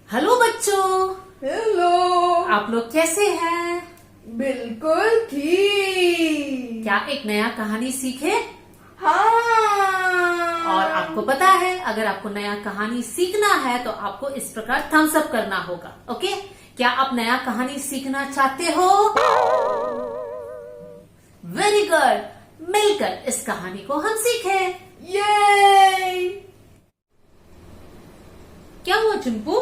Hello बच्चों। Hello. आप लोग कैसे हैं? बिल्कुल ठीक। क्या एक नया कहानी सीखे? हाँ। और आपको पता है, अगर आपको नया कहानी सीखना है तो आपको इस प्रकार थम्स अप करना होगा। ओके, क्या आप नया कहानी सीखना चाहते हो? Very good. मिलकर इस कहानी को हम सीखें। ये क्या हुआ चिंपू?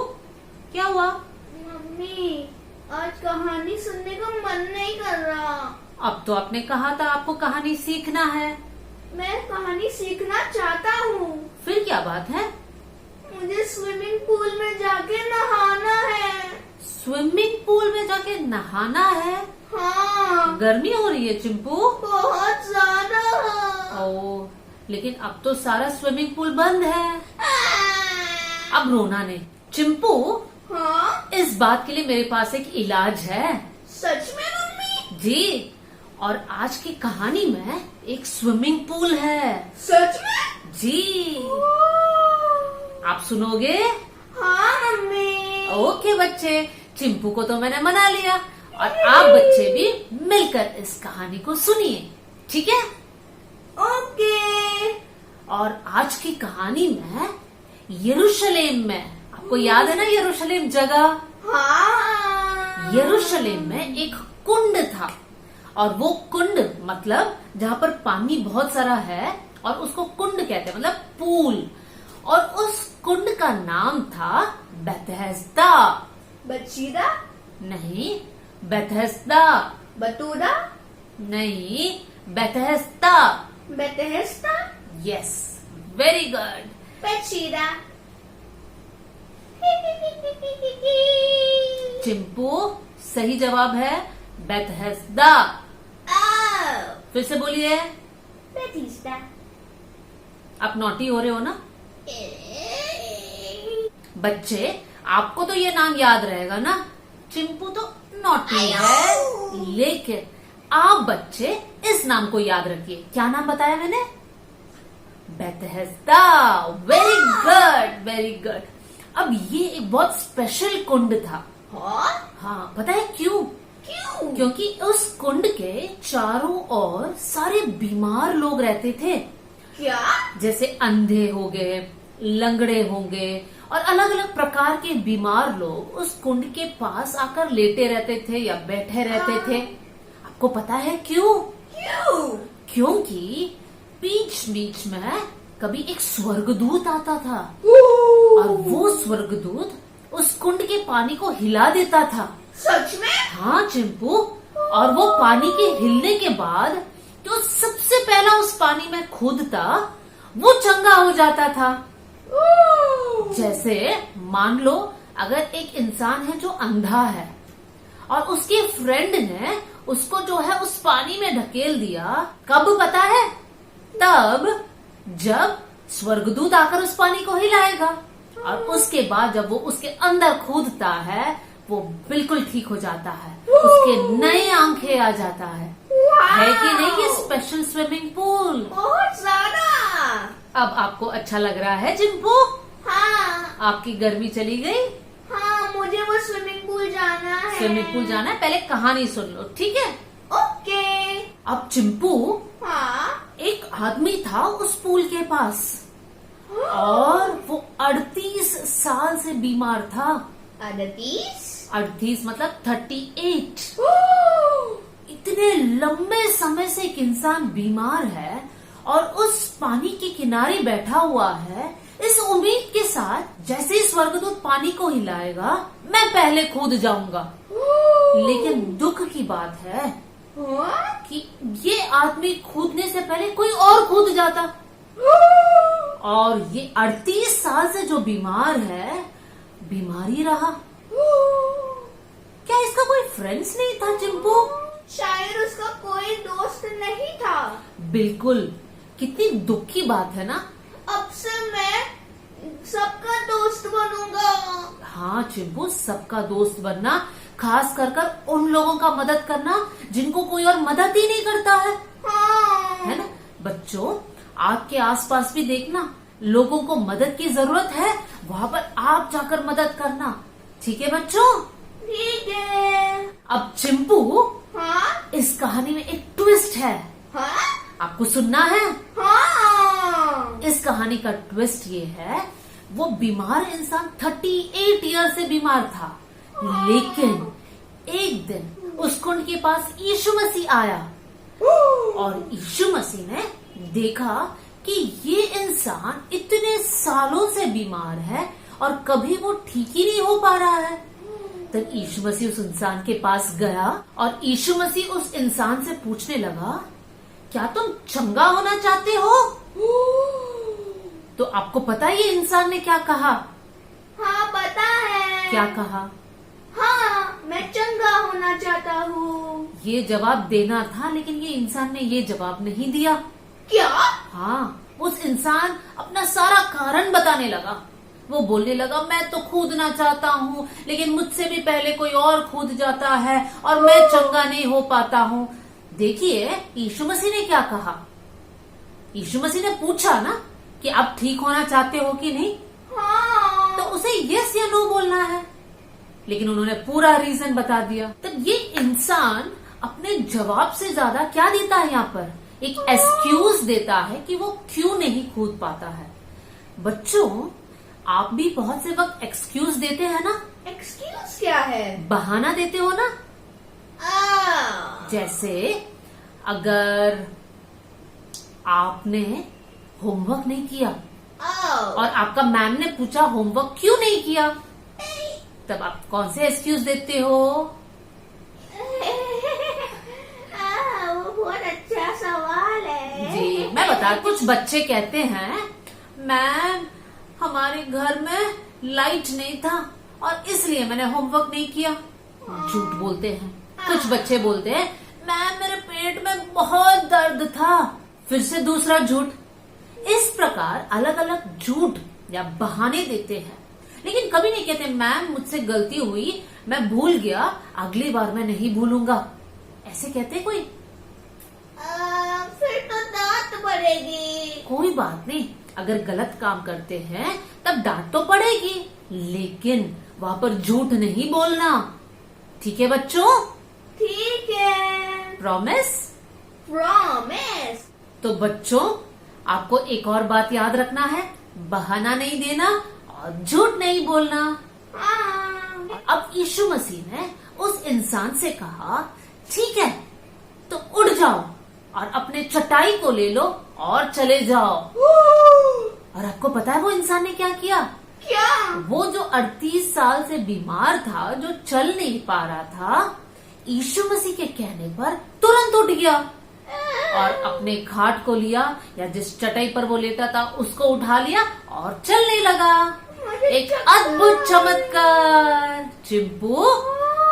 क्या हुआ? मम्मी, आज कहानी सुनने का मन नहीं कर रहा। अब तो आपने कहा था आपको कहानी सीखना है। मैं कहानी सीखना चाहता हूँ। फिर क्या बात है? मुझे स्विमिंग पूल में जाके नहाना है। स्विमिंग पूल में जाके नहाना है? हाँ, गर्मी हो रही है चिंपू। बहुत ज्यादा। ओ, लेकिन अब तो सारा स्विमिंग पूल बंद है। अब रोना नहीं चिंपू। हाँ, इस बात के लिए मेरे पास एक इलाज है। सच में मम्मी? जी, और आज की कहानी में एक स्विमिंग पूल है। सच में? जी, आप सुनोगे? हाँ मम्मी। ओके बच्चे, चिंपू को तो मैंने मना लिया और आप बच्चे भी मिलकर इस कहानी को सुनिए, ठीक है? ओके। और आज की कहानी में यरूशलेम में, आपको याद है ना यरूशलेम जगह? हाँ। यरूशलेम में एक कुंड था और वो कुंड मतलब जहाँ पर पानी बहुत सारा है और उसको कुंड कहते हैं, मतलब पूल। और उस कुंड का नाम था बेथेस्दा। बचीदा? नहीं, बेथेस्दा। बतूदा? नहीं, बेथेस्दा। बेतहेस्ता? Yes, very good. बचीदा? चिंपू, सही जवाब है बेथेस्दा। फिर से बोलिए। बेथिस्ता। आप नॉटी हो रहे हो ना बच्चे? आपको तो ये नाम याद रहेगा ना। चिंपू तो नॉटी है, लेकिन आप बच्चे इस नाम को याद रखिए। क्या नाम बताया मैंने? Bethesda. Very good, very good. अब ये एक बहुत स्पेशल कुंड था। हाँ, पता है क्यों? क्यों? क्योंकि उस कुंड के चारों ओर सारे बीमार लोग रहते थे। क्या? जैसे अंधे हो गए, लंगड़े होंगे और अलग अलग प्रकार के बीमार लोग उस कुंड के पास आकर लेटे रहते थे या बैठे रहते थे। आपको पता है क्यों? क्यों? क्योंकि बीच बीच में कभी एक स्वर्गदूत आता था और वो स्वर्गदूत उस कुंड के पानी को हिला देता था। सच में? हाँ चिंपू, और वो पानी के हिलने के बाद जो सबसे पहला उस पानी में कूदता वो चंगा हो जाता था। जैसे मान लो अगर एक इंसान है जो अंधा है और उसके फ्रेंड ने उसको जो है उस पानी में ढकेल दिया, कब पता है? तब जब स्वर्गदूत आकर उस पानी को हिलाएगा और उसके बाद जब वो उसके अंदर कूदता है वो बिल्कुल ठीक हो जाता है, उसके नए आंखें आ जाता है कि नहीं ये स्पेशल स्विमिंग पूल? बहुत ज्यादा। अब आपको अच्छा लग रहा है चिंपू? हाँ। आपकी गर्मी चली गई? हाँ, मुझे वो स्विमिंग पूल जाना है। स्विमिंग पूल जाना है? पहले कहानी सुन लो, ठीक है? ओके। अब चिंपू, हाँ। एक आदमी था उस पूल के पास और वो 38 साल से बीमार था। 38 मतलब 38। इतने लंबे समय से एक इंसान बीमार है और उस पानी के किनारे बैठा हुआ है इस उम्मीद के साथ जैसे ही स्वर्गदूत पानी को हिलाएगा मैं पहले कूद जाऊंगा। लेकिन दुख की बात है कि ये आदमी कूदने से पहले कोई और कूद जाता और ये 38 साल से जो बीमार है बीमारी रहा। क्या इसका कोई फ्रेंड्स नहीं था चिंपू? शायद उसका कोई दोस्त नहीं था। बिल्कुल, कितनी दुख की बात है ना। अब से मैं सबका दोस्त बनूंगा। हाँ चिंपू, सबका दोस्त बनना, खास कर उन लोगों का मदद करना जिनको कोई और मदद ही नहीं करता है। हाँ। है ना बच्चों? आपके आसपास भी देखना, लोगों को मदद की जरूरत है, वहाँ पर आप जाकर मदद करना। ठीक है बच्चों। ठीक है। अब चिंपू, हाँ इस कहानी में एक ट्विस्ट है, हाँ आपको सुनना है। हाँ। इस कहानी का ट्विस्ट ये है, वो बीमार इंसान 38 ईयर से बीमार था, लेकिन एक दिन उस कुंड के पास यीशु मसीह आया और यीशु मसीह ने देखा कि ये इंसान इतने सालों से बीमार है और कभी वो ठीक ही नहीं हो पा रहा है। तब यीशु मसीह उस इंसान के पास गया और यीशु मसीह उस इंसान से पूछने लगा, क्या तुम चंगा होना चाहते हो? तो आपको पता है ये इंसान ने क्या कहा? हाँ पता है। क्या कहा? हाँ मैं चंगा होना चाहता हूँ। ये जवाब देना था, लेकिन ये इंसान ने ये जवाब नहीं दिया। क्या? हाँ, उस इंसान अपना सारा कारण बताने लगा। वो बोलने लगा, मैं तो कूदना चाहता हूँ, लेकिन मुझसे भी पहले कोई और कूद जाता है और मैं चंगा नहीं हो पाता हूँ। देखिए यीशु मसीह ने क्या कहा। यीशु मसीह ने पूछा ना कि आप ठीक होना चाहते हो कि नहीं, हाँ। तो उसे यस या नो बोलना है, लेकिन उन्होंने पूरा रीजन बता दिया। तब ये इंसान अपने जवाब से ज्यादा क्या देता है यहाँ पर, एक एक्सक्यूज देता है कि वो क्यों नहीं कूद पाता है। बच्चों, आप भी बहुत से वक्त एक्सक्यूज देते हैं ना? एक्सक्यूज क्या है? बहाना देते हो ना। जैसे अगर आपने होमवर्क नहीं किया और आपका मैम ने पूछा होमवर्क क्यों नहीं किया, तब आप कौन से एक्सक्यूज देते हो? वो बहुत अच्छा सवाल है। जी मैं बता, कुछ बच्चे कहते हैं, मैम हमारे घर में लाइट नहीं था और इसलिए मैंने होमवर्क नहीं किया। झूठ बोलते हैं। कुछ बच्चे बोलते हैं, मैम मेरे पेट में बहुत दर्द था, फिर से दूसरा झूठ। इस प्रकार अलग अलग झूठ या बहाने देते हैं, लेकिन कभी नहीं कहते मैम मुझसे गलती हुई, मैं भूल गया, अगली बार मैं नहीं भूलूंगा। ऐसे कहते कोई? फिर तो डांट पड़ेगी। कोई बात नहीं, अगर गलत काम करते हैं तब डांट तो पड़ेगी, लेकिन वहां पर झूठ नहीं बोलना। ठीक है बच्चों? ठीक है। प्रॉमिस? प्रॉमिस। तो बच्चों, आपको एक और बात याद रखना है, बहाना नहीं देना और झूठ नहीं बोलना। हाँ। अब यीशु मसीह ने उस इंसान से कहा, ठीक है तो उठ जाओ और अपने चटाई को ले लो और चले जाओ। और आपको पता है वो इंसान ने क्या किया? क्या? वो जो 38 साल से बीमार था, जो चल नहीं पा रहा था, यीशु मसीह के कहने पर तुरंत उठ गया और अपने खाट को लिया या जिस चटाई पर वो लेटा था उसको उठा लिया और चलने लगा। एक अद्भुत चमत्कार चिंपू,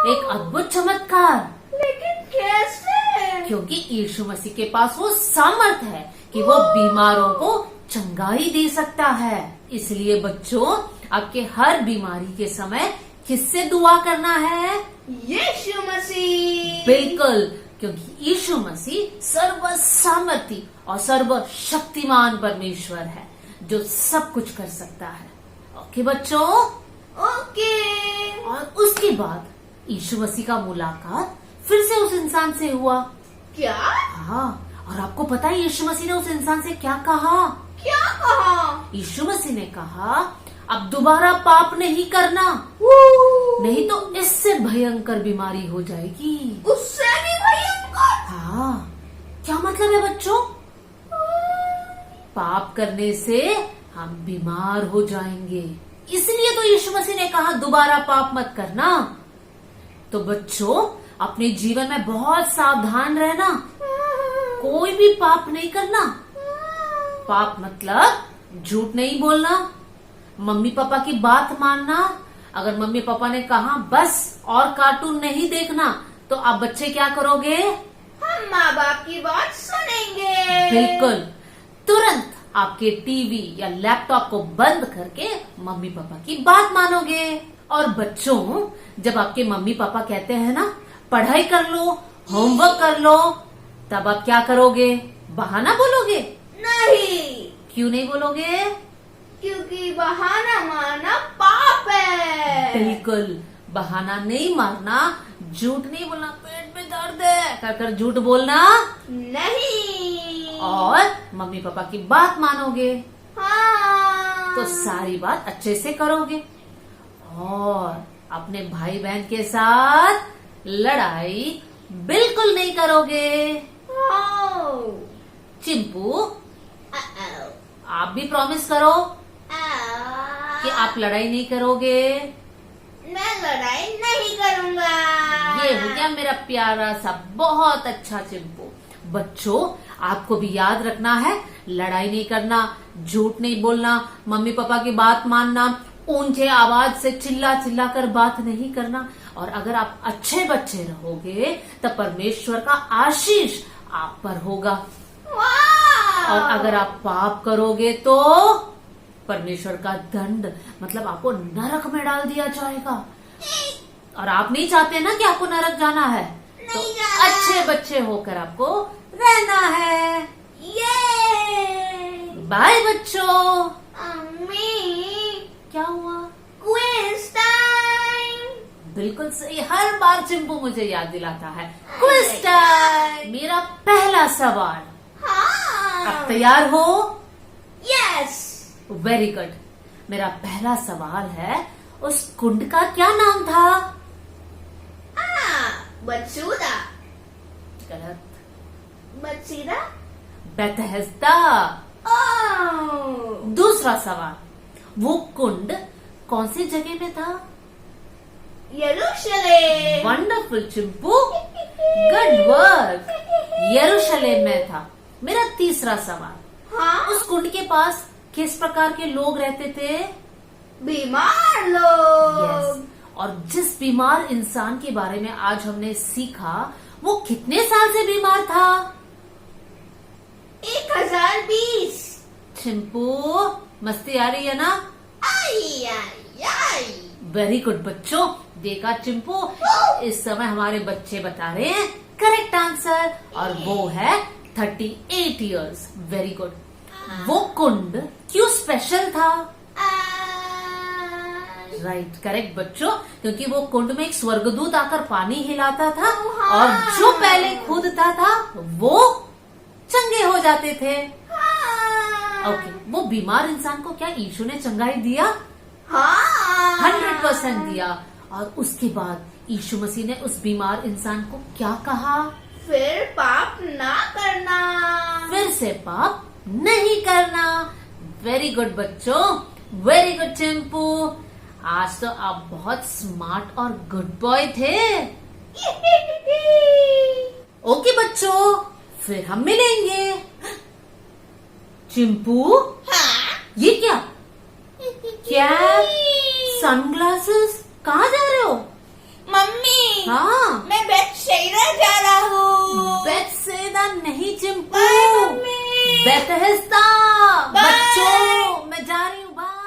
एक अद्भुत चमत्कार। लेकिन कैसे? क्योंकि यीशु मसीह के पास वो सामर्थ है कि वो बीमारों को चंगाई दे सकता है। इसलिए बच्चों, आपके हर बीमारी के समय किससे दुआ करना है? यीशु मसीह। बिल्कुल, क्योंकि यीशु मसीह सर्व सामर्थी और सर्व शक्तिमान परमेश्वर है जो सब कुछ कर सकता है। ओके बच्चों? ओके। और उसके बाद यीशु मसीह का मुलाकात फिर से उस इंसान से हुआ। क्या? हाँ, और आपको पता है यीशु मसीह ने उस इंसान से क्या कहा? क्या कहा? यीशु मसीह ने कहा, अब दोबारा पाप नहीं करना, नहीं तो इससे भयंकर बीमारी हो जाएगी। उससे भी भयंकर? हाँ, क्या मतलब है बच्चों? पाप करने से हम बीमार हो जाएंगे, इसलिए तो यीशु मसीह ने कहा दोबारा पाप मत करना। तो बच्चों, अपने जीवन में बहुत सावधान रहना, कोई भी पाप नहीं करना। पाप मतलब झूठ नहीं बोलना, मम्मी पापा की बात मानना। अगर मम्मी पापा ने कहा बस और कार्टून नहीं देखना, तो आप बच्चे क्या करोगे? हम माँ बाप की बात सुनेंगे। बिल्कुल, तुरंत आपके टीवी या लैपटॉप को बंद करके मम्मी पापा की बात मानोगे। और बच्चों, जब आपके मम्मी पापा कहते हैं ना पढ़ाई कर लो, होमवर्क कर लो, तब आप क्या करोगे? बहाना बोलोगे? नहीं। क्यों नहीं बोलोगे? क्योंकि बहाना मारना पाप है। बिल्कुल बहाना नहीं मारना, झूठ नहीं बोलना, पेट में दर्द है कर कर झूठ बोलना, नहीं। और मम्मी पापा की बात मानोगे हाँ। तो सारी बात अच्छे से करोगे, और अपने भाई बहन के साथ लड़ाई बिल्कुल नहीं करोगे। हाँ। चिंपू, Uh-oh. आप भी प्रॉमिस करो कि आ, आप लड़ाई नहीं करोगे। मैं लड़ाई नहीं करूंगा। ये हो गया मेरा प्यारा सा बहुत अच्छा चिंपू। बच्चों, आपको भी याद रखना है, लड़ाई नहीं करना, झूठ नहीं बोलना, मम्मी पापा की बात मानना, ऊंचे आवाज से चिल्ला चिल्ला कर बात नहीं करना, और अगर आप अच्छे बच्चे रहोगे तो परमेश्वर का आशीष आप पर होगा, वाह! और अगर आप पाप करोगे तो परमेश्वर का दंड, मतलब आपको नरक में डाल दिया जाएगा। और आप नहीं चाहते ना कि आपको नरक जाना है, तो नहीं जाना। अच्छे बच्चे होकर आपको रहना है। ये बाय बच्चों। अम्मी, क्या हुआ? Quiz time. बिल्कुल सही, हर बार चिंपू मुझे याद दिलाता है। Quiz time. मेरा पहला सवाल, हाँ। आप तैयार हो? यस। Very good. मेरा पहला सवाल है, उस कुंड का क्या नाम था? बचूदा। गलत। बचीदा। बेथेस्दा। ओह। दूसरा सवाल, वो कुंड कौन सी जगह में था? यरूशलेम। Wonderful Chimpu, good work. यरूशलेम में था। मेरा तीसरा सवाल, हाँ। उस कुंड के पास किस प्रकार के लोग रहते थे? बीमार लोग। यस। और जिस बीमार इंसान के बारे में आज हमने सीखा, वो कितने साल से बीमार था? 1020। चिंपू, मस्ती आ रही है ना? आई आई आई। वेरी गुड बच्चों, देखा चिंपू, इस समय हमारे बच्चे बता रहे हैं करेक्ट आंसर, और वो है 38 इयर्स। Very good. वो कुंड क्यों स्पेशल था? राइट, करेक्ट बच्चों, क्योंकि वो कुंड में एक स्वर्गदूत आकर पानी हिलाता था, और जो पहले कूदता था वो चंगे हो जाते थे। ओके, वो बीमार इंसान को क्या यीशु ने चंगाई दिया? हाँ। 100% दिया। और उसके बाद यीशु मसीह ने उस बीमार इंसान को क्या कहा? फिर पाप ना करना। फिर से पाप नहीं करना। वेरी गुड बच्चों, वेरी गुड चिंपू, आज तो आप बहुत स्मार्ट और गुड बॉय थे। ओके बच्चों, फिर हम मिलेंगे। चिंपू, हाँ। ये क्या? क्या? सनग्लासेस, कहाँ जा रहे हो? मम्मी, हाँ, मैं बेतशेरा जा रहा हूँ। बेतसेदा नहीं चिंपू, बाय मम्मी। बेतहेस्दा। बाय। बच्चों, मैं जा रही हूँ, बाय।